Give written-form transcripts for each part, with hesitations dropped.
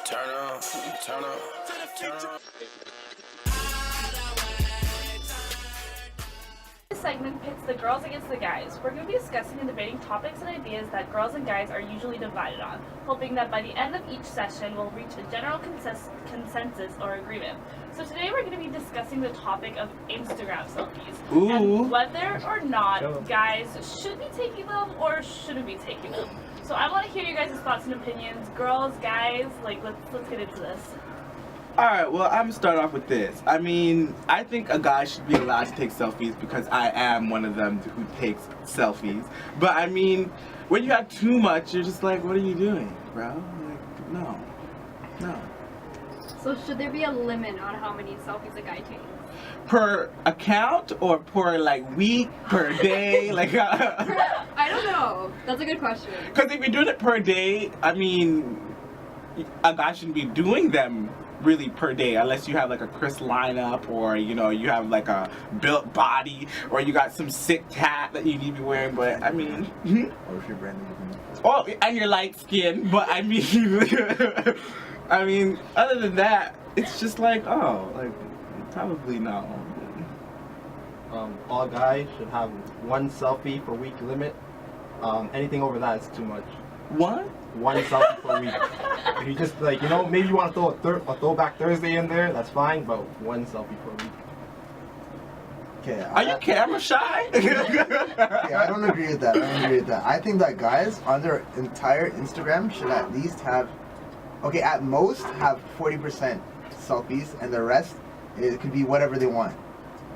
Turn up. This segment pits the girls against the guys. We're going to be discussing and debating topics and ideas that girls and guys are usually divided on, hoping that by the end of each session we'll reach a general consensus or agreement. So today we're going to be discussing the topic of Instagram selfies and whether or not guys should be taking them or shouldn't be taking them. So I want to hear you guys' thoughts and opinions. Girls, guys, let's get into this. Alright, well, I'm gonna start off with this. I mean, I think a guy should be allowed to take selfies because I am one of them who takes selfies. But I mean, when you have too much, you're just like, what are you doing, bro? Like, no. So should there be a limit on how many selfies a guy takes? Per account or per like week, per day? Like, I don't know. That's a good question. Because if you're doing it per day, I mean, a guy shouldn't be doing them really per day unless you have like a crisp lineup or you know you have like a built body or you got some sick tat that you need to be wearing. But I mean, or if you're brand new. Oh, and you're light skinned, but I mean I mean other than that it's just like probably no. All guys should have one selfie per week limit. Anything over that is too much. What? One selfie per week. If you just like, maybe you want to throw a throwback Thursday in there, that's fine, but one selfie per week. Okay. Are you camera shy? Yeah, I don't agree with that. I think that guys on their entire Instagram should at least have, at most have 40% selfies, and the rest it could be whatever they want.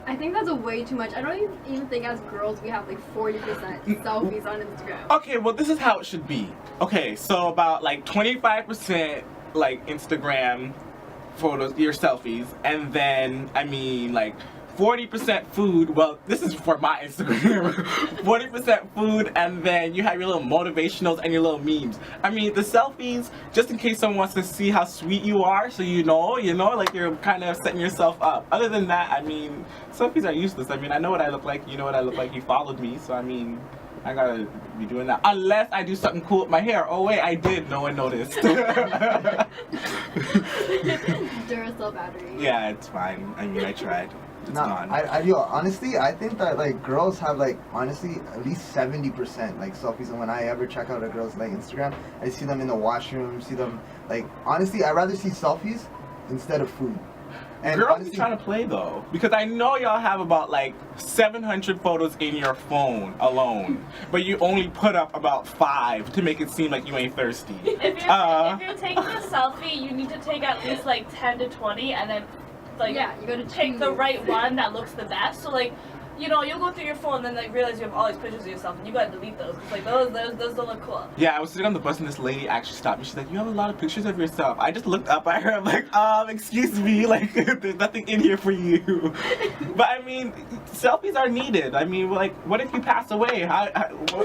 I think that's a way too much. I don't even think as girls we have like 40% selfies on Instagram. Okay, well this is how it should be. Okay, so about like 25% like Instagram photos, your selfies, and then I mean like 40% food. Well, this is for my Instagram. 40% food, and then you have your little motivationals and your little memes. I mean, the selfies, just in case someone wants to see how sweet you are, so you know, like you're kind of setting yourself up. Other than that, I mean, selfies are useless. I mean, I know what I look like. You know what I look like. You followed me, so I mean, I gotta be doing that. Unless I do something cool with my hair. Oh wait, I did. No one noticed. Duracell battery. Yeah, it's fine. I mean, I tried. It's gone. Honestly, I think that like girls have like at least 70% like selfies. And when I ever check out a girl's like Instagram, I see them in the washroom, see them like honestly, I'd rather see selfies instead of food. And girls honestly, be trying to play though, because I know y'all have about like 700 photos in your phone alone, but you only put up about 5 to make it seem like you ain't thirsty. If you're taking a selfie, you need to take at least like 10 to 20, and then you gotta take the right one that looks the best. So like, you'll go through your phone and then like realize you have all these pictures of yourself and you gotta delete those. It's like those don't look cool. Yeah, I was sitting on the bus and this lady actually stopped me. She's like, "You have a lot of pictures of yourself." I just looked up at her. I'm like, excuse me, like there's nothing in here for you. But I mean, selfies are needed. I mean, like, what if you pass away?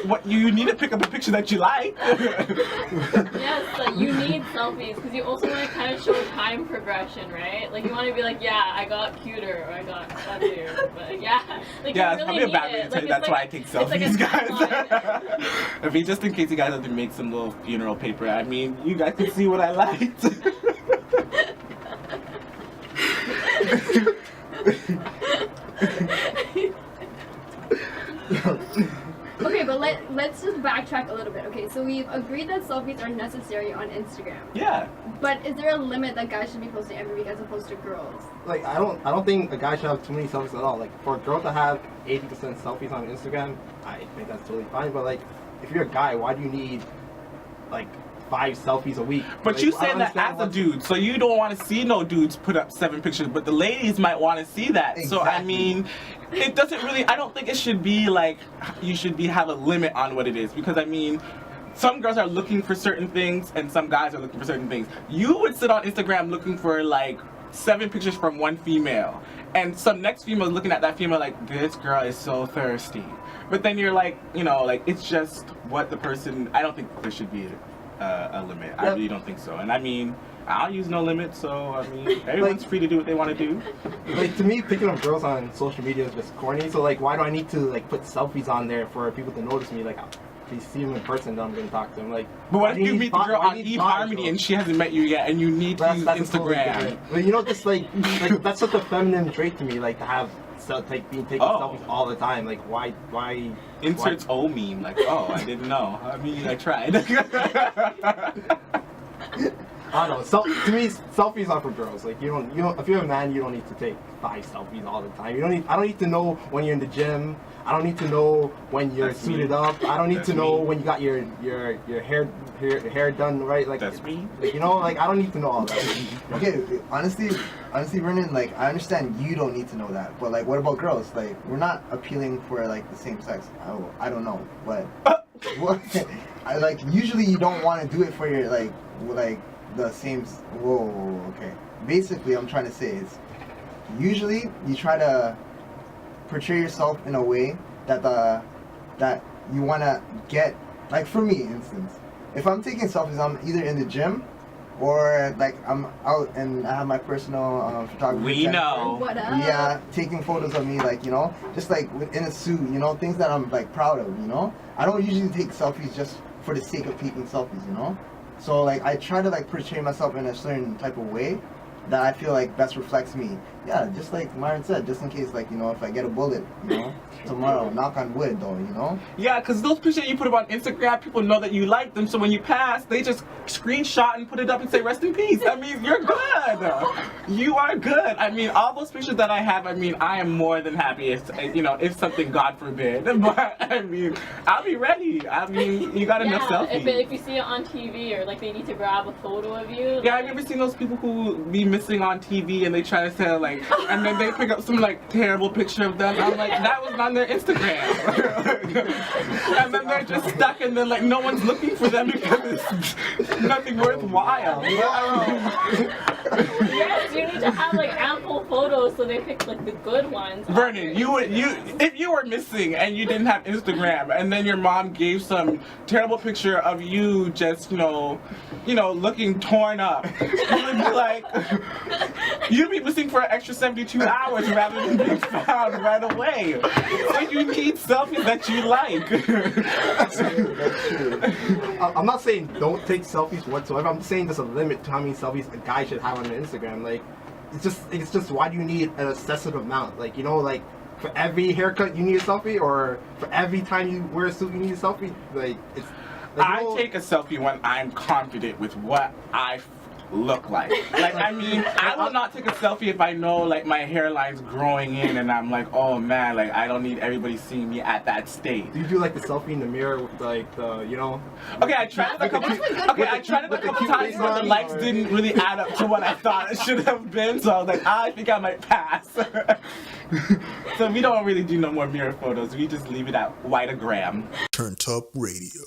What you need to pick up a picture that you like. Yes, like you need selfies because you also want to kind of show time progression, right? Like you want to be like, yeah, I got cuter or I got funnier, but yeah. Like, yeah, it's really probably a bad way to tell you. That's why I take selfies, guys. I mean, just in case you guys have to make some little funeral paper, I mean, you guys can see what I liked. Okay, but let's just backtrack a little bit. Okay, so we've agreed that selfies are necessary on Instagram. Yeah. But is there a limit that guys should be posting every week as opposed to girls? Like, I don't think a guy should have too many selfies at all. Like, for a girl to have 80% selfies on Instagram, I think that's totally fine. But like, if you're a guy, why do you need like 5 selfies a week? But like, you say that as a dude, so you don't want to see no dudes put up 7 pictures, but the ladies might want to see that. Exactly. So I mean, it doesn't really, I don't think it should be like, you should have a limit on what it is, because I mean, some girls are looking for certain things and some guys are looking for certain things. You would sit on Instagram looking for like 7 pictures from one female, and some next female is looking at that female like, this girl is so thirsty. But then you're like, like it's just what the person, I don't think there should be a limit. Yep. I really don't think so. And I mean, I'll use no limit, so I mean, everyone's free to do what they want to do. Like, to me, picking up girls on social media is just corny, so like, why do I need to like put selfies on there for people to notice me? Like, if you see him in person, then I'm gonna talk to him. Like, But what why if do you need meet the five- girl why on do you need eHarmony five and girls? she hasn't met you yet, and you need to use That's a totally Instagram? different- But you know, just like that's such a feminine trait to me. Like to have taking Oh. selfies all the time. Like why? Inserts O meme, like, oh, I didn't know. I mean, I tried. I don't know. To me, selfies are for girls. Like you don't. If you're a man, you don't need to take 5 selfies all the time. I don't need to know when you're in the gym. I don't need to know when you're That's suited me. up. I don't need That's to know me. when you got your hair done right. Like That's me. Like like I don't need to know all that. Okay, honestly, Vernon, like I understand you don't need to know that, but like, what about girls? Like, we're not appealing for like the same sex. I don't know, but what? I like usually you don't want to do it for your like the same. Whoa, okay. Basically, I'm trying to say is usually you try to portray yourself in a way that you want to get. Like for me, instance, if I'm taking selfies, I'm either in the gym or like I'm out and I have my personal photography. We know. What up? Yeah, taking photos of me, like, you know, just like in a suit, you know, things that I'm like proud of, you know. I don't usually take selfies just for the sake of taking selfies, you know. So like I try to like portray myself in a certain type of way that I feel like best reflects me. Yeah, just like Myron said, just in case, like, you know, if I get a bullet, you know, tomorrow, knock on wood though, you know. Yeah, because those pictures you put up on Instagram, people know that you like them, so when you pass, they just screenshot and put it up and say rest in peace. I mean, you're good. You are good. I mean, all those pictures that I have, I mean, I am more than happy if, you know, if something, God forbid. But, I mean, I'll be ready. I mean, you got enough selfies. If you see it on TV or like they need to grab a photo of you. Yeah, I've never seen those people who be missing on TV and they try to say like, and then they pick up some like terrible picture of them. I'm like, that was on their Instagram. And then they're just stuck and then like no one's looking for them because it's nothing worthwhile. Yes, you need to have like ample photos so they pick like the good ones. Vernon, if you were missing and you didn't have Instagram and then your mom gave some terrible picture of you just, you know, looking torn up, you would be like, you'd be missing for an extra 72 hours rather than being found right away. So you need selfies that you like. That's true. I'm not saying don't take selfies whatsoever. I'm saying there's a limit to how many selfies a guy should have on their Instagram. Like, it's just why do you need an excessive amount? Like, you know, like for every haircut you need a selfie, or for every time you wear a suit you need a selfie. Like, it's. Like, I take a selfie when I'm confident with what I look like. Like, I mean, I will not take a selfie if I know, like, my hairline's growing in and I'm like, oh man, like, I don't need everybody seeing me at that stage. Do you do like the selfie in the mirror with like the, you know? Okay, I tried it a couple times, but the likes didn't really add up to what I thought it should have been, so I was like, I think I might pass. So we don't really do no more mirror photos. We just leave it at White-a-gram. Turnt Up Radio.